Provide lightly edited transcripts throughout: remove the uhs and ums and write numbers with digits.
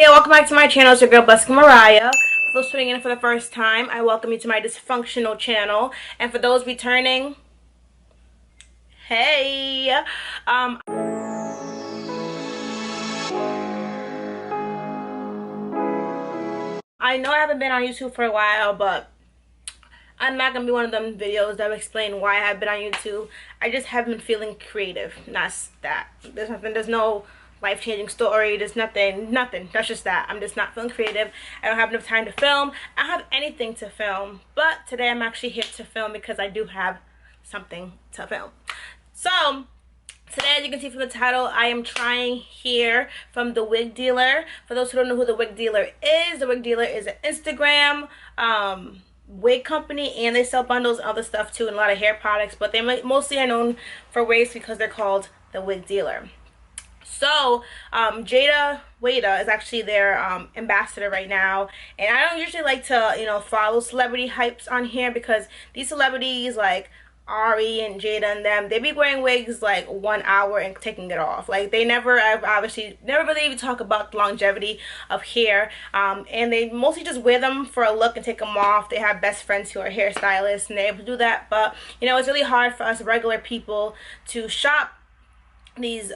Hey, welcome back to my channel. It's your girl, Mariah. For those tuning in for the first time, I welcome you to my dysfunctional channel. And for those returning, hey. I know I haven't been on YouTube for a while, but I'm not going to be one of them videos that will explain why I have been on YouTube. I just haven't been feeling creative. That's that. There's no life-changing story. There's nothing. That's just that. I'm just not feeling creative. I don't have enough time to film. I don't have anything to film. But today I'm actually here to film because I do have something to film. So today, as you can see from the title, I am trying hair from the Wig Dealer. For those who don't know who the Wig Dealer is, the Wig Dealer is an Instagram wig company, and they sell bundles and other stuff too, and a lot of hair products, but they mostly are known for wigs because they're called the Wig Dealer. So Jada Wada is actually their ambassador right now, and I don't usually like to follow celebrity hypes on here because these celebrities like Ari and Jada and them, they be wearing wigs like 1 hour and taking it off. Like they obviously never really even talk about the longevity of hair, and they mostly just wear them for a look and take them off. They have best friends who are hairstylists and they're able to do that, but it's really hard for us regular people to shop these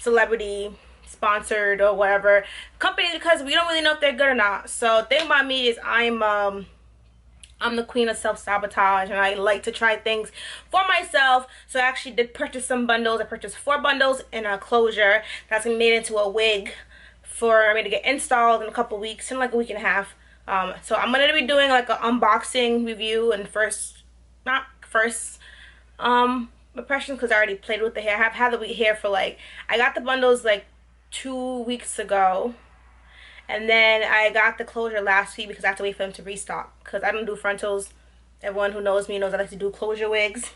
celebrity sponsored or whatever companies because we don't really know if they're good or not. So the thing about me is I'm the queen of self-sabotage, and I like to try things for myself. So I actually did purchase some bundles. I purchased 4 bundles and a closure that's gonna be made into a wig for me to get installed in a couple weeks, in like a week and a half. So I'm gonna be doing like an unboxing review and not first impressions, because I already played with the hair. I have had the hair for I got the bundles like 2 weeks ago. And then I got the closure last week because I have to wait for them to restock. Because I don't do frontals. Everyone who knows me knows I like to do closure wigs.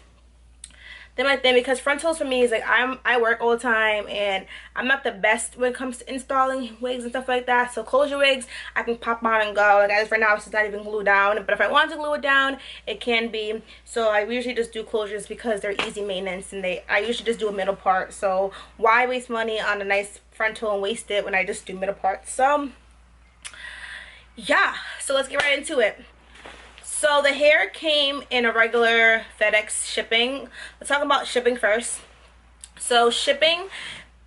Then my thing, because frontals for me is like I work all the time and I'm not the best when it comes to installing wigs and stuff like that. So closure wigs I can pop on and go. Like as for now it's not even glued down. But if I want to glue it down, it can be. So I usually just do closures because they're easy maintenance, and I usually just do a middle part. So why waste money on a nice frontal and waste it when I just do middle parts? So yeah, so let's get right into it. So the hair came in a regular FedEx shipping. Let's talk about shipping first. So shipping,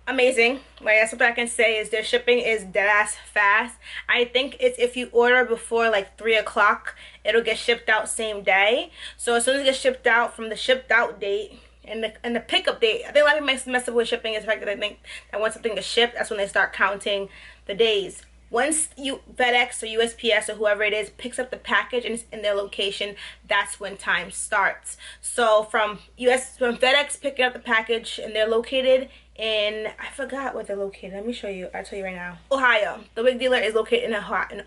amazing. That's something I can say is their shipping is dead ass fast. I think it's if you order before like 3 o'clock, it'll get shipped out same day. So as soon as it gets shipped out from the shipped out date and the pickup date, I think a lot of people mess up with shipping is the fact that I think that once something is shipped, that's when they start counting the days. Once FedEx or USPS or whoever it is picks up the package and it's in their location, that's when time starts. So from FedEx picking up the package and they're located in, I forgot where they're located. Let me show you. I'll tell you right now. Ohio. The Wig Dealer is located in Ohio.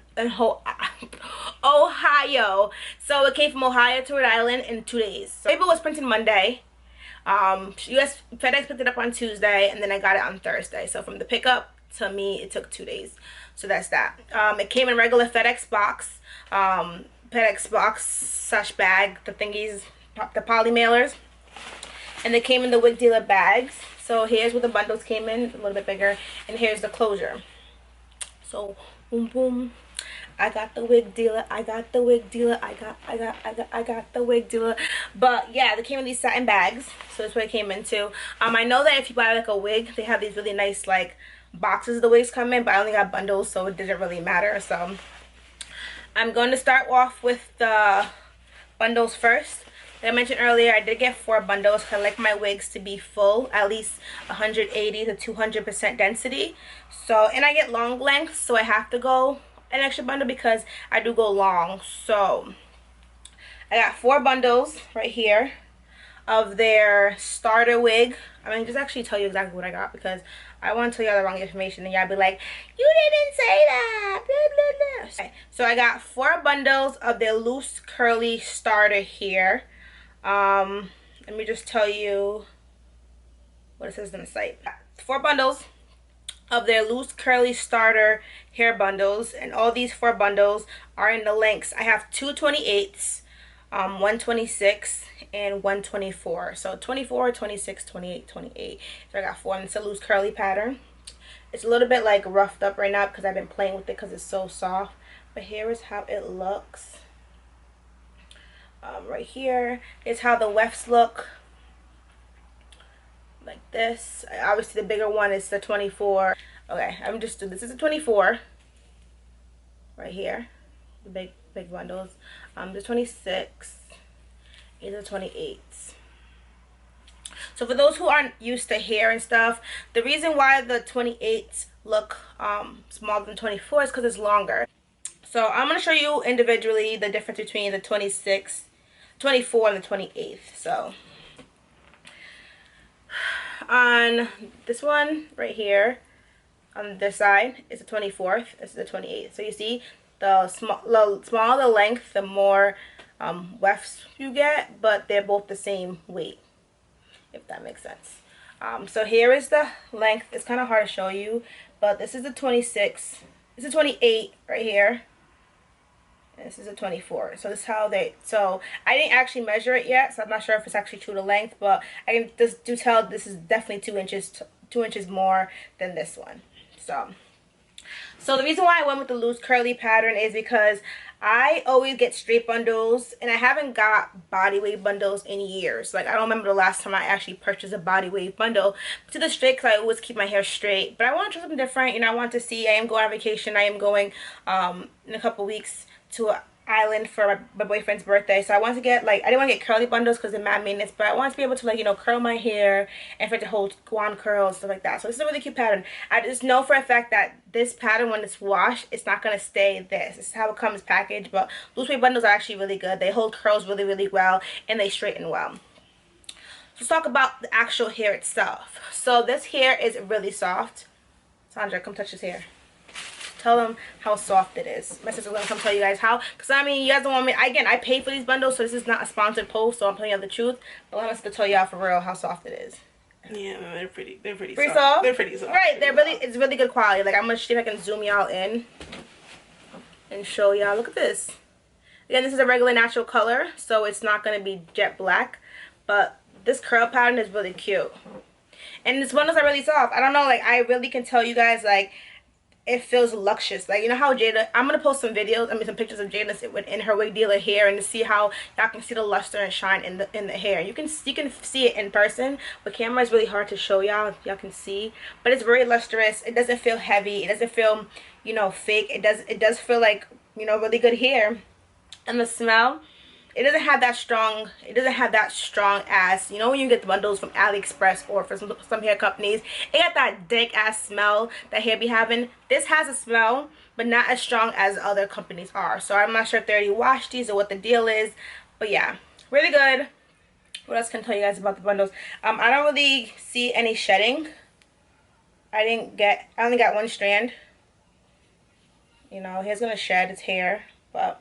So it came from Ohio to Rhode Island in 2 days. So paper was printed Monday. FedEx picked it up on Tuesday, and then I got it on Thursday. So from the pickup to me, it took 2 days. So that's that. It came in regular FedEx box, / bag, the thingies, the poly mailers, and they came in the Wig Dealer bags. So here's where the bundles came in, a little bit bigger, and here's the closure. So boom boom, I got the Wig Dealer, I got the Wig Dealer, I got the Wig Dealer. But yeah, they came in these satin bags, so that's what it came into. I know that if you buy like a wig, they have these really nice like boxes the wigs come in, but I only got bundles, so it didn't really matter. So I'm going to start off with the bundles first. Like I mentioned earlier, I did get 4 bundles because I like my wigs to be full, at least 180 to 200% density. So, and I get long lengths, so I have to go an extra bundle because I do go long. So I got 4 bundles right here of their starter wig. I'm gonna just actually tell you exactly what I got because I want to tell you all the wrong information and y'all be like, you didn't say that, blah, blah, blah. Okay, so I got 4 bundles of their loose curly starter hair. Let me just tell you what it says on the site. 4 bundles of their loose curly starter hair bundles, and all these 4 bundles are in the lengths. I have 2 28s, 126 and 124. So 24, 26, 28, 28. So I got 4, and it's a loose curly pattern. It's a little bit like roughed up right now because I've been playing with it because it's so soft. But here is how it looks. Right here is how the wefts look. Like this. Obviously the bigger one is the 24. Okay, this is a 24 right here, the big bundles. The 26 is the 28s. So for those who aren't used to hair and stuff, the reason why the 28s look smaller than 24 is because it's longer. So I'm going to show you individually the difference between the 26, 24 and the 28th. So on this one right here, on this side is the 24th, this is the 28th. So you see, the smaller the length, the more wefts you get, but they're both the same weight, if that makes sense. So here is the length. It's kind of hard to show you, but this is the 26, this is 28 right here. And this is a 24. So this is how so I didn't actually measure it yet, so I'm not sure if it's actually true to length, but I can just do tell this is definitely 2 inches more than this one. So the reason why I went with the loose curly pattern is because I always get straight bundles, and I haven't got body wave bundles in years. Like, I don't remember the last time I actually purchased a body wave bundle. To the straight, because I always keep my hair straight, but I want to try something different. You know, I want to see. I am going on vacation. I am going in a couple weeks to an island for my boyfriend's birthday, so I want to get, like, I didn't want to get curly bundles because they're mad maintenance, but I want to be able to, like, you know, curl my hair and for it to hold on curls, stuff like that. So this is a really cute pattern. I just know for a fact that this pattern, when it's washed, it's not going to stay this. This is how it comes packaged, but loose wave bundles are actually really good. They hold curls really, really well, and they straighten well. Let's talk about the actual hair itself. So this hair is really soft. Sandra, come touch this hair. Tell them how soft it is. My sister's gonna come tell you guys how, because I mean, you guys don't want me, again, I pay for these bundles, so this is not a sponsored post, so I'm telling you the truth, but I'm to tell y'all for real how soft it is. Yeah, they're pretty soft. They're pretty soft. Right, it's really good quality. Like, I'm gonna see if I can zoom y'all in and show y'all. Look at this. Again, this is a regular natural color, so it's not gonna be jet black, but this curl pattern is really cute. And these bundles are really soft. I don't know, like, I really can tell you guys, like, it feels luxurious. Like, you know how Jada, I'm gonna post some videos, some pictures of Jada in her Wig Dealer hair, and to see how y'all can see the luster and shine in the hair. You can see it in person, but camera is really hard to show y'all. Y'all can see, but it's very lustrous. It doesn't feel heavy. It doesn't feel, you know, fake. It does feel like, you know, really good hair. And the smell, it doesn't have that strong ass, you know, when you get the bundles from AliExpress or from some hair companies, it got that dank ass smell that hair be having. This has a smell, but not as strong as other companies are. So I'm not sure if they already washed these or what the deal is, but yeah, really good. What else can I tell you guys about the bundles? I don't really see any shedding. I only got one strand. You know, hair's gonna shed its hair, but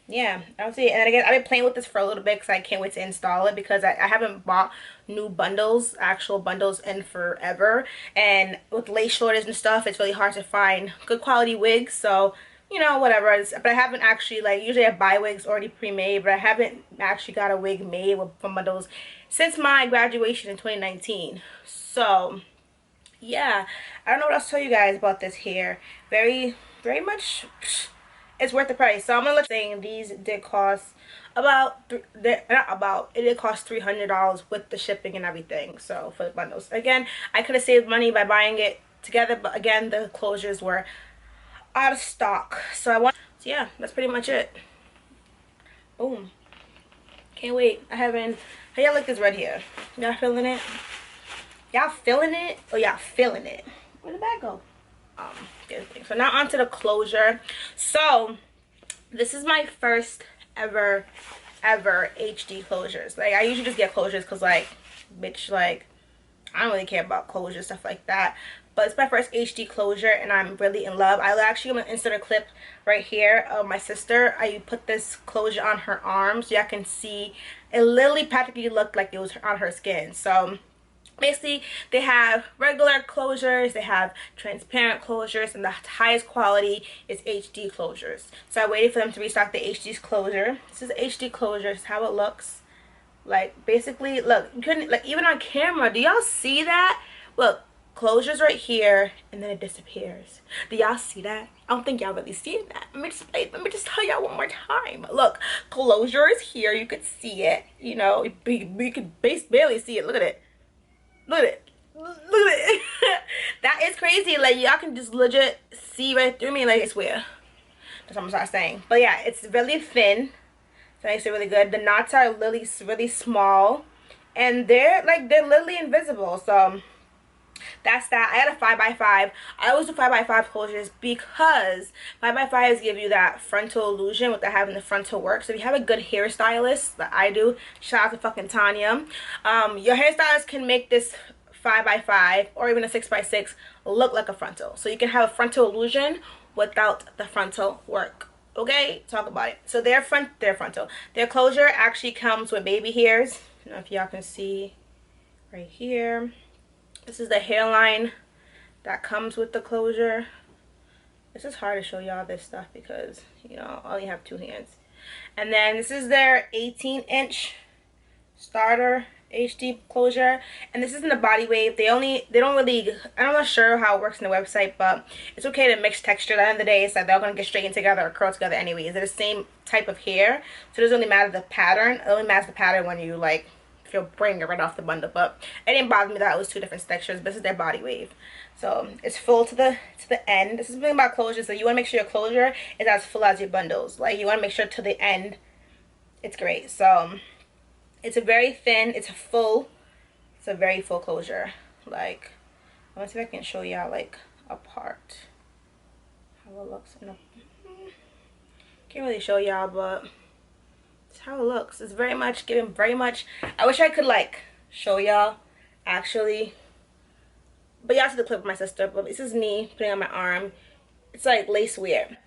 yeah, I don't see it. And then again, I've been playing with this for a little bit because I can't wait to install it, because I haven't bought new bundles, actual bundles, in forever. And with lace shortage and stuff, it's really hard to find good quality wigs. So, you know, whatever. But I haven't actually, like, usually I buy wigs already pre-made, but I haven't actually got a wig made from bundles since my graduation in 2019. So, yeah, I don't know what else to tell you guys about this hair. Very much, it's worth the price. So I'm gonna let saying these did cost it did cost $300 with the shipping and everything. So for the bundles, again, I could have saved money by buying it together, but again, the closures were out of stock. So yeah, that's pretty much it. Boom. Can't wait. How y'all like this red hair? Y'all feeling it? Y'all feeling it or y'all feeling it? Where'd the bag go? So now onto the closure. So this is my first ever HD closures. Like, I usually just get closures because, like, bitch, like, I don't really care about closures, stuff like that. But it's my first HD closure, and I'm really in love. I'm gonna insert a clip right here of my sister. I put this closure on her arm so y'all can see it literally practically looked like it was on her skin. So basically, they have regular closures, they have transparent closures, and the highest quality is HD closures. So I waited for them to restock the HD closure. This is HD closure. This is how it looks. Like, basically, look, you couldn't, like, even on camera, do y'all see that? Look, closure's right here, and then it disappears. Do y'all see that? I don't think y'all really see that. Let me just tell y'all one more time. Look, closure is here. You could see it. You know, you could barely see it. Look at it. Look at it. Look at it. That is crazy. Like, y'all can just legit see right through me. Like, it's weird. That's what I'm gonna start saying. But yeah, it's really thin. So that makes it really good. The knots are really small. And they're literally invisible. So that's that. I had a 5x5. I always do 5x5 closures because 5x5s give you that frontal illusion without having the frontal work. So if you have a good hairstylist, that I do, shout out to fucking Tanya. Your hairstylist can make this 5x5 or even a 6x6 look like a frontal. So you can have a frontal illusion without the frontal work. Okay, talk about it. So their frontal. Their closure actually comes with baby hairs. I don't know if y'all can see right here. This is the hairline that comes with the closure. This is hard to show y'all this stuff because, you know, I only have 2 hands. And then this is their 18-inch starter HD closure, and this isn't a body wave. They don't really, I'm not sure how it works in the website, but it's okay to mix texture. At the end of the day, it's like they're gonna get straightened together or curl together anyways. They're the same type of hair, so it doesn't really matter the pattern. It only matters the pattern when you like if you're bringing it right off the bundle. But it didn't bother me that it was 2 different textures. But this is their body wave, so it's full to the end. This is the thing about closure, so you want to make sure your closure is as full as your bundles. Like, you want to make sure to the end it's great. So it's a very thin, it's a very full closure. Like, I want to see if I can show y'all like apart how it looks. Can't really show y'all, but it's how it looks. It's very much giving I wish I could like show y'all actually, but y'all see the clip of my sister. But this is me putting on my arm. It's like lace wear.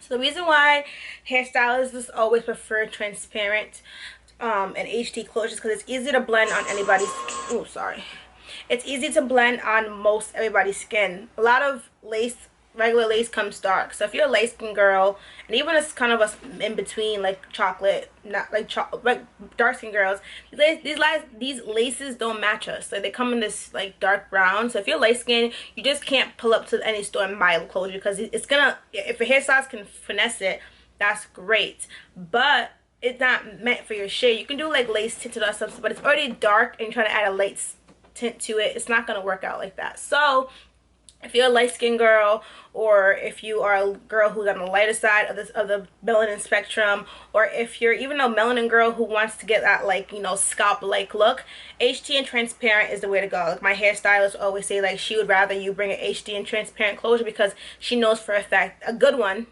So the reason why hairstylists always prefer transparent and HD closures because it's easy to blend on anybody's, oh sorry, it's easy to blend on most everybody's skin. A lot of regular lace comes dark, so if you're a light skin girl, and even as kind of a in between like chocolate, not like dark skin girls, these laces don't match us. Like, they come in this like dark brown. So if you're light skin, you just can't pull up to any store and buy a closure because it's gonna, if a hairstylist can finesse it, that's great, but it's not meant for your shade. You can do like lace tinted or something, but it's already dark and you're trying to add a light tint to it, it's not gonna work out like that. So if you're a light skinned girl, or if you are a girl who's on the lighter side of the melanin spectrum, or if you're even a melanin girl who wants to get that, like, you know, scalp like look, HD and transparent is the way to go. Like, my hairstylist always say, like, she would rather you bring an HD and transparent closure because she knows for a fact, a good one,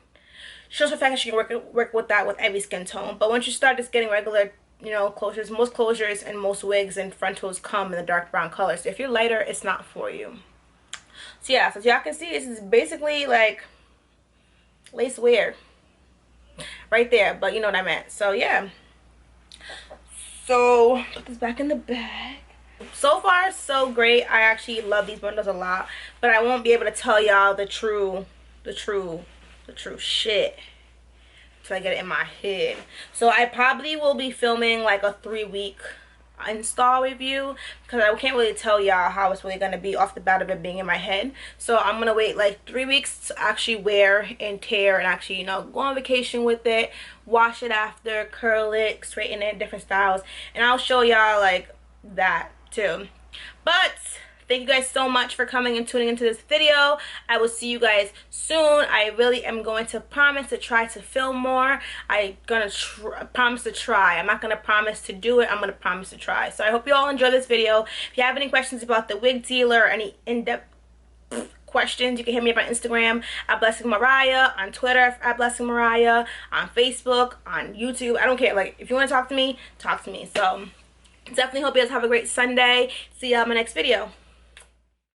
she knows for a fact that she can work with that with every skin tone. But once you start just getting regular, you know, closures, most closures and most wigs and frontals come in the dark brown color. So if you're lighter, it's not for you. So yeah, so as y'all can see, this is basically like lace wear right there, but you know what I meant. So yeah, so put this back in the bag. So far so great. I actually love these bundles a lot, but I won't be able to tell y'all the true shit till I get it in my head. So I probably will be filming like a 3-week install review because I can't really tell y'all how it's really going to be off the bat of it being in my head. So I'm going to wait like 3 weeks to actually wear and tear and actually, you know, go on vacation with it, wash it after, curl it, straighten it, different styles, and I'll show y'all like that too. But thank you guys so much for coming and tuning into this video. I will see you guys soon. I really am going to promise to try to film more. I'm going to promise to try. I'm not going to promise to do it. I'm going to promise to try. So I hope you all enjoy this video. If you have any questions about the Wig Dealer or any in-depth questions, you can hit me up on Instagram at Blessing Mariah, on Twitter at Blessing Mariah, on Facebook, on YouTube. I don't care. Like, if you want to talk to me, talk to me. So definitely hope you guys have a great Sunday. See y'all in my next video.